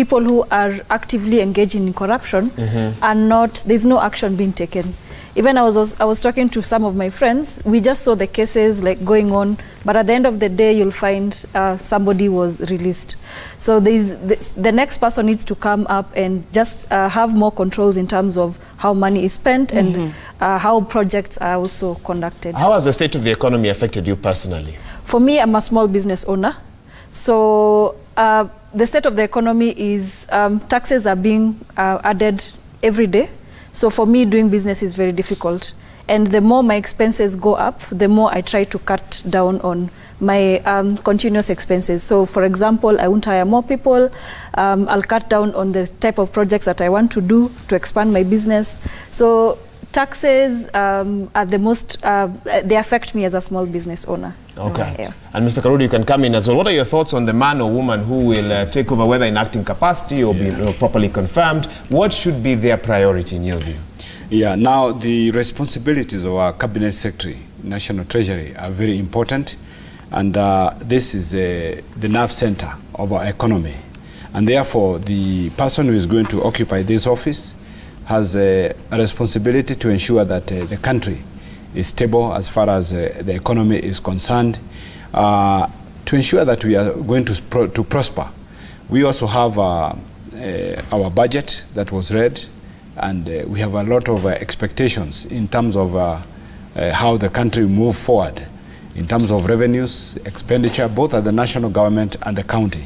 people who are actively engaging in corruption are not, there's no action being taken. Even I was talking to some of my friends, we just saw the cases like going on, but at the end of the day, you'll find somebody was released. So the next person needs to come up and just have more controls in terms of how money is spent and how projects are also conducted. How has the state of the economy affected you personally? For me, I'm a small business owner. So the state of the economy is taxes are being added every day. So for me, doing business is very difficult. And the more my expenses go up, the more I try to cut down on my continuous expenses. So for example, I won't hire more people. I'll cut down on the type of projects that I want to do to expand my business. So taxes are the most, they affect me as a small business owner. Okay. Yeah. And Mr. Karudi, you can come in as well. What are your thoughts on the man or woman who will take over, whether in acting capacity or be properly confirmed? What should be their priority in your view? Yeah, now the responsibilities of our cabinet secretary, national treasury, are very important. And this is the nerve center of our economy. And therefore, the person who is going to occupy this office has a responsibility to ensure that the country is stable as far as the economy is concerned, to ensure that we are going to prosper. We also have our budget that was read, and we have a lot of expectations in terms of how the country will move forward, in terms of revenues, expenditure, both at the national government and the county.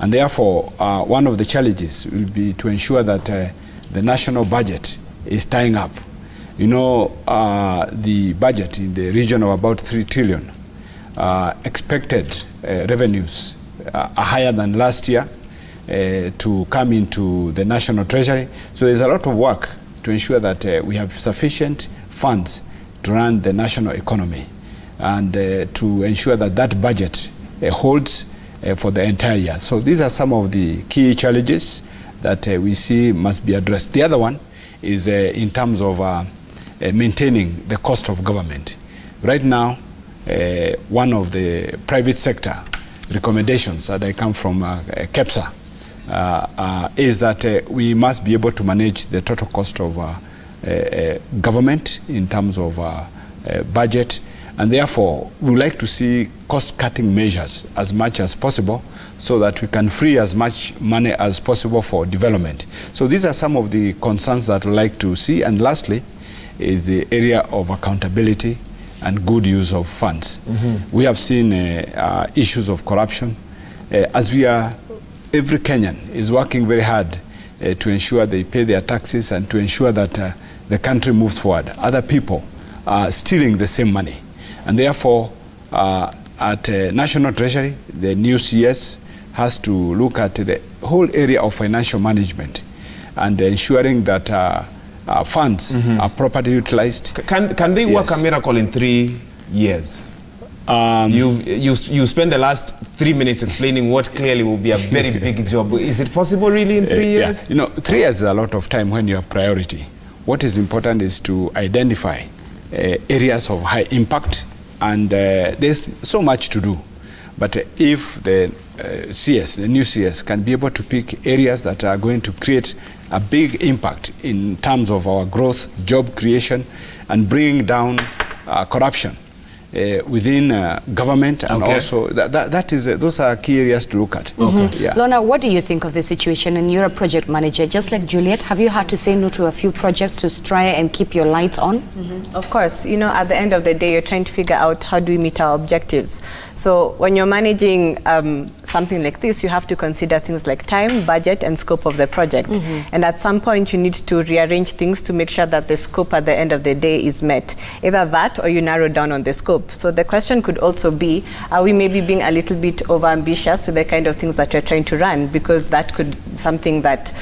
And therefore, one of the challenges will be to ensure that the national budget is tying up. You know, the budget in the region of about 3 trillion, expected revenues are higher than last year to come into the national treasury. So there's a lot of work to ensure that we have sufficient funds to run the national economy and to ensure that that budget holds for the entire year. So these are some of the key challenges that we see must be addressed. The other one is in terms of maintaining the cost of government. Right now, one of the private sector recommendations that I come from KEPSA is that we must be able to manage the total cost of government in terms of budget, and therefore we would like to see cost-cutting measures as much as possible so that we can free as much money as possible for development. So these are some of the concerns that we like to see. And lastly is the area of accountability and good use of funds. We have seen issues of corruption. Every Kenyan is working very hard to ensure they pay their taxes and to ensure that the country moves forward. Other people are stealing the same money. And therefore, at National Treasury, the new CS has to look at the whole area of financial management and ensuring that funds are properly utilized. Can they work a miracle in 3 years? You spend the last 3 minutes explaining what clearly will be a very big job. Is it possible really in 3 years? Yeah. You know, 3 years is a lot of time when you have priority. What is important is to identify areas of high impact, and there's so much to do. But if the CS, the new CS, can be able to pick areas that are going to create a big impact in terms of our growth, job creation, and bringing down corruption within government, and also those are key areas to look at. Yeah. Lorna, what do you think of the situation? And you're a project manager, just like Juliet. Have you had to say no to a few projects to try and keep your lights on? Of course, you know, at the end of the day, you're trying to figure out how do we meet our objectives. So when you're managing something like this, you have to consider things like time, budget, and scope of the project. And at some point, you need to rearrange things to make sure that the scope at the end of the day is met. Either that or you narrow down on the scope. So the question could also be, are we maybe being a little bit over-ambitious with the kind of things that we're trying to run? Because that could something that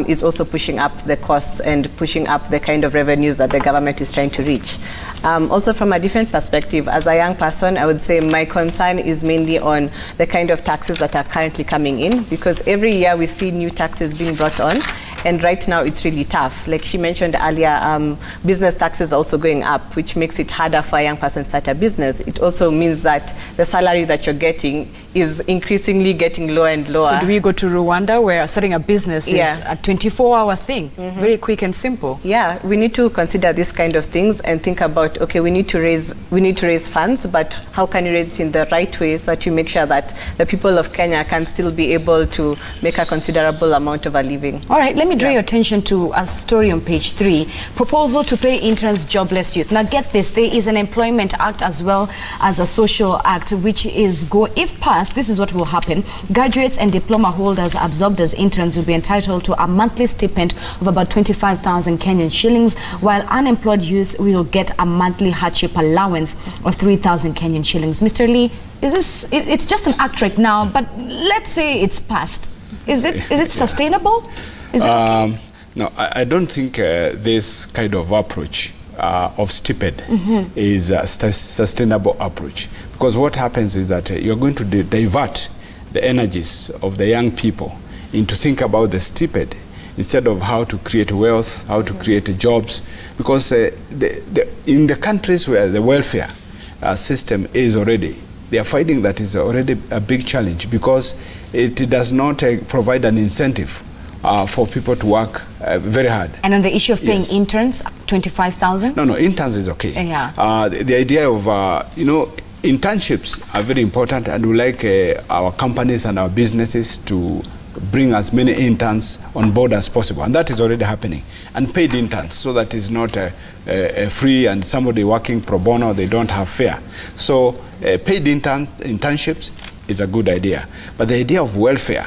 is also pushing up the costs and pushing up the kind of revenues that the government is trying to reach. Also from a different perspective, as a young person, I would say my concern is mainly on the kind of taxes that are currently coming in, because every year we see new taxes being brought on, And right now it's really tough. Like she mentioned earlier, business taxes are also going up, which makes it harder for a young person to start a business. It also means that the salary that you're getting is increasingly getting lower and lower. So do we go to Rwanda where starting a business is a 24-hour thing, very quick and simple? Yeah, we need to consider this kind of things and think about, okay, we need to raise funds, but how can you raise it in the right way so that you make sure that the people of Kenya can still be able to make a considerable amount of a living. All right, let me draw your attention to a story on page 3. Proposal to pay interns jobless youth. Now get this, there is an Employment Act as well as a Social Act, which is, if passed, this is what will happen. Graduates and diploma holders absorbed as interns will be entitled to a monthly stipend of about 25,000 Kenyan shillings, while unemployed youth will get a monthly hardship allowance of 3,000 Kenyan shillings. Mr. Lee, is this, it's just an act right now, but let's say it's passed. Is it sustainable? Is it okay? No, I don't think this kind of approach of stipend is a sustainable approach, because what happens is that you're going to divert the energies of the young people into think about the stipend instead of how to create wealth, how to create jobs, because in the countries where the welfare system is already, they are finding that is already a big challenge, because it does not provide an incentive for people to work very hard. And on the issue of paying interns, 25,000? No, interns is okay. Yeah. The idea of, internships are very important, and we like our companies and our businesses to bring as many interns on board as possible, and that is already happening. And paid interns, so that is not free and somebody working pro bono, they don't have fare. So paid internships is a good idea. But the idea of welfare,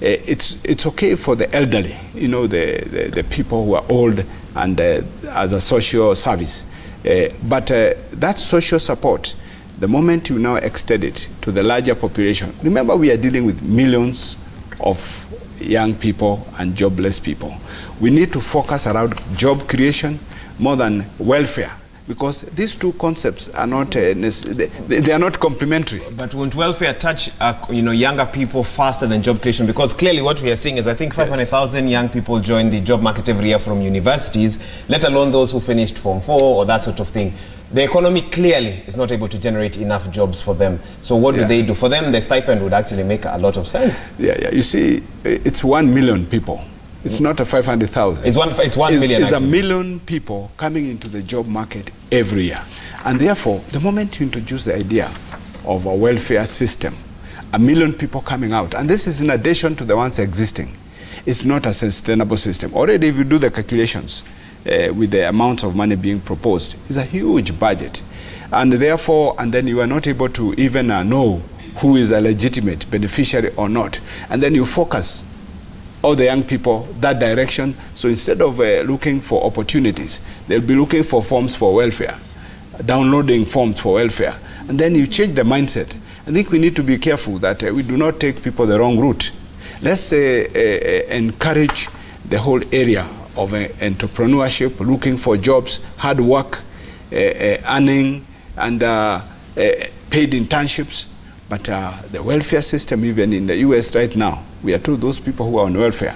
it's okay for the elderly, the people who are old, and as a social service. But that social support, the moment you now extend it to the larger population, remember we are dealing with millions of young people and jobless people. We need to focus around job creation more than welfare, because these two concepts are not they are not complementary. But won't welfare touch younger people faster than job creation? Because clearly what we are seeing is, I think 500,000 young people join the job market every year from universities, let alone those who finished Form 4 or that sort of thing. The economy clearly is not able to generate enough jobs for them. So what do they do? For them, the stipend would actually make a lot of sense. Yeah. You see, it's 1 million people. It's not a 500,000. It's 1 million. It's a million people coming into the job market every year. And therefore, the moment you introduce the idea of a welfare system, 1 million people coming out, and this is in addition to the ones existing, it's not a sustainable system. Already, if you do the calculations, with the amounts of money being proposed, it's a huge budget. And therefore, and then you are not able to even know who is a legitimate beneficiary or not. And then you focus all the young people that direction. So instead of looking for opportunities, they'll be looking for forms for welfare, downloading forms for welfare. And then you change the mindset. I think we need to be careful that we do not take people the wrong route. Let's encourage the whole area of entrepreneurship, looking for jobs, hard work, earning, and paid internships. But the welfare system, even in the US right now, we are told those people who are on welfare,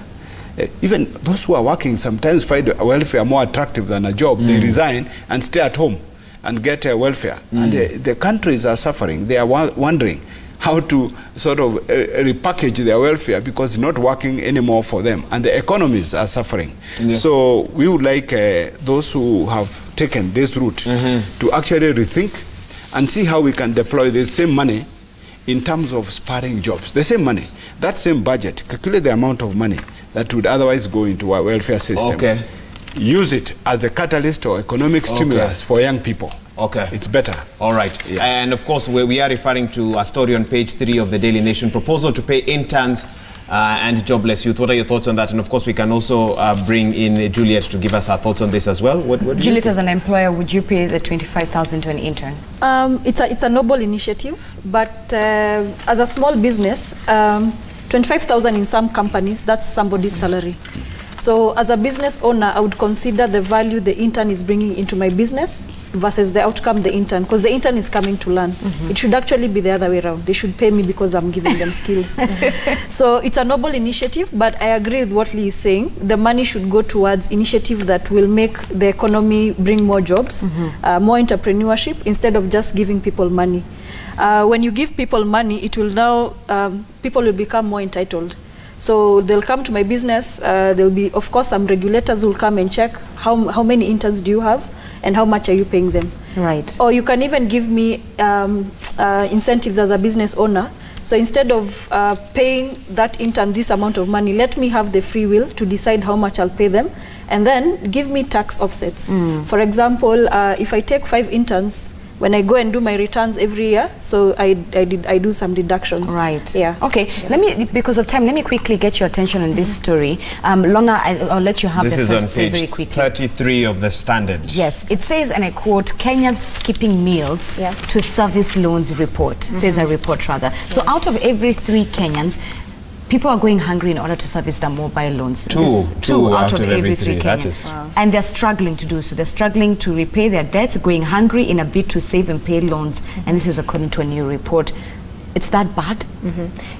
even those who are working sometimes find welfare more attractive than a job. They resign and stay at home and get welfare. And the countries are suffering. They are wondering how to sort of repackage their welfare, because it's not working anymore for them, and the economies are suffering. So we would like those who have taken this route to actually rethink and see how we can deploy the same money in terms of spurring jobs. The same money, that same budget, calculate the amount of money that would otherwise go into our welfare system. Use it as a catalyst or economic stimulus for young people. It's better. All right. And of course, we are referring to a story on page 3 of the Daily Nation, proposal to pay interns and jobless youth. What are your thoughts on that? And of course, we can also bring in Juliet to give us her thoughts on this as well. What do Juliet, as an employer, would you pay the 25,000 to an intern? It's a noble initiative, but as a small business, 25,000 in some companies, that's somebody's salary. So as a business owner, I would consider the value the intern is bringing into my business versus the outcome the intern, because the intern is coming to learn. It should actually be the other way around. They should pay me because I'm giving them skills. So it's a noble initiative, but I agree with what Lee is saying. The money should go towards initiatives that will make the economy bring more jobs, more entrepreneurship, instead of just giving people money. When you give people money, it will now, people will become more entitled. So they'll come to my business, there'll be, of course, some regulators who will come and check how many interns do you have and how much are you paying them. Right. Or you can even give me incentives as a business owner. So instead of paying that intern this amount of money, let me have the free will to decide how much I'll pay them, and then give me tax offsets. For example, if I take 5 interns, when I go and do my returns every year, so I do some deductions. Right. Yeah. Okay. Yes. Let me, because of time, let me quickly get your attention on this story. Lorna, I'll let you have this the first first say page very quickly. 33 of the Standard. Yes, it says, and I quote, Kenyans skipping meals to service loans report. Says a report rather. So out of every 3 Kenyans, people are going hungry in order to service their mobile loans. Two out of every 3 Kenyans. That is. Wow. And they're struggling to do so. They're struggling to repay their debts, going hungry in a bid to save and pay loans. And this is according to a new report. It's that bad?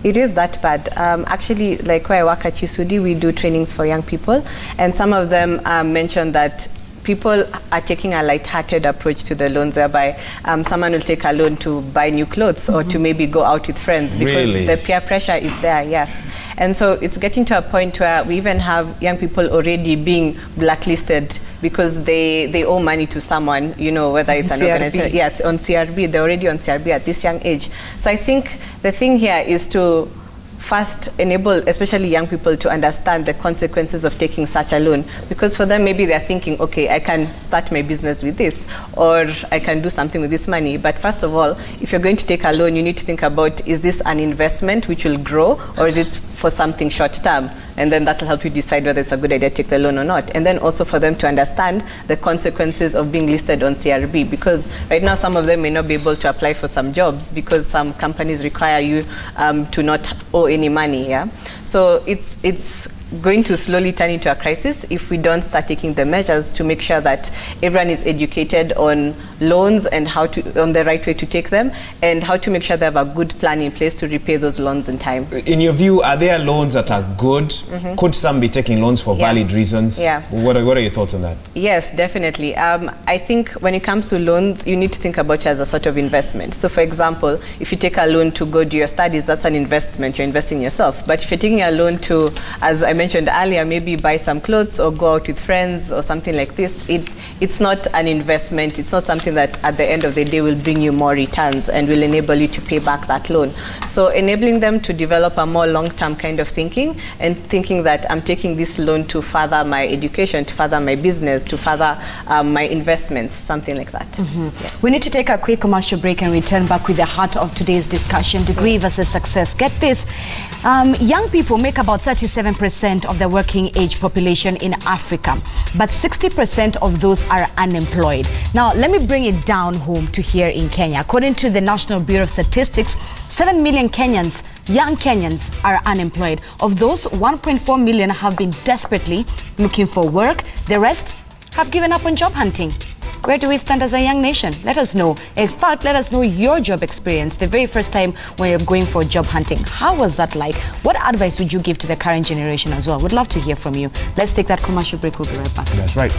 It is that bad. Actually, like where I work at Chisudi, we do trainings for young people. And some of them mentioned that people are taking a light-hearted approach to the loans, whereby someone will take a loan to buy new clothes or to maybe go out with friends, because the peer pressure is there, yes. And so it's getting to a point where we even have young people already being blacklisted because they owe money to someone, you know, whether it's an organization. Yes, on CRB. They're already on CRB at this young age. So I think the thing here is to first enable especially young people to understand the consequences of taking such a loan, because for them maybe they're thinking, okay, I can start my business with this, or I can do something with this money. But first of all, if you're going to take a loan, you need to think about, is this an investment which will grow, or is it for something short term? And then that will help you decide whether it's a good idea to take the loan or not. And then also for them to understand the consequences of being listed on CRB, because right now some of them may not be able to apply for some jobs because some companies require you to not owe any money. Yeah, so it's going to slowly turn into a crisis if we don't start taking the measures to make sure that everyone is educated on loans and how to, on the right way to take them, and how to make sure they have a good plan in place to repay those loans in time. In your view, are there loans that are good? Could some be taking loans for valid reasons? Yeah. What are your thoughts on that? Yes, definitely. I think when it comes to loans, you need to think about it as a sort of investment. So for example, if you take a loan to go do your studies, that's an investment. You're investing in yourself. But if you're taking a loan to, as I mentioned earlier, maybe buy some clothes or go out with friends or something like this, it's not an investment. It's not something that at the end of the day will bring you more returns and will enable you to pay back that loan. So enabling them to develop a more long-term kind of thinking, and thinking that I'm taking this loan to further my education, to further my business, to further my investments, something like that. Yes. We need to take a quick commercial break and return back with the heart of today's discussion, degree versus success. Get this, young people make about 37% of the working age population in Africa, but 60% of those are unemployed. Now, let me bring it down home to here in Kenya. According to the National Bureau of Statistics, 7 million Kenyans, young Kenyans, are unemployed. Of those, 1.4 million have been desperately looking for work. The rest have given up on job hunting. Where do we stand as a young nation? Let us know. In fact, let us know your job experience the very first time when you're going for job hunting. How was that like? What advice would you give to the current generation as well? Would love to hear from you. Let's take that commercial break. We'll be right back. That's right.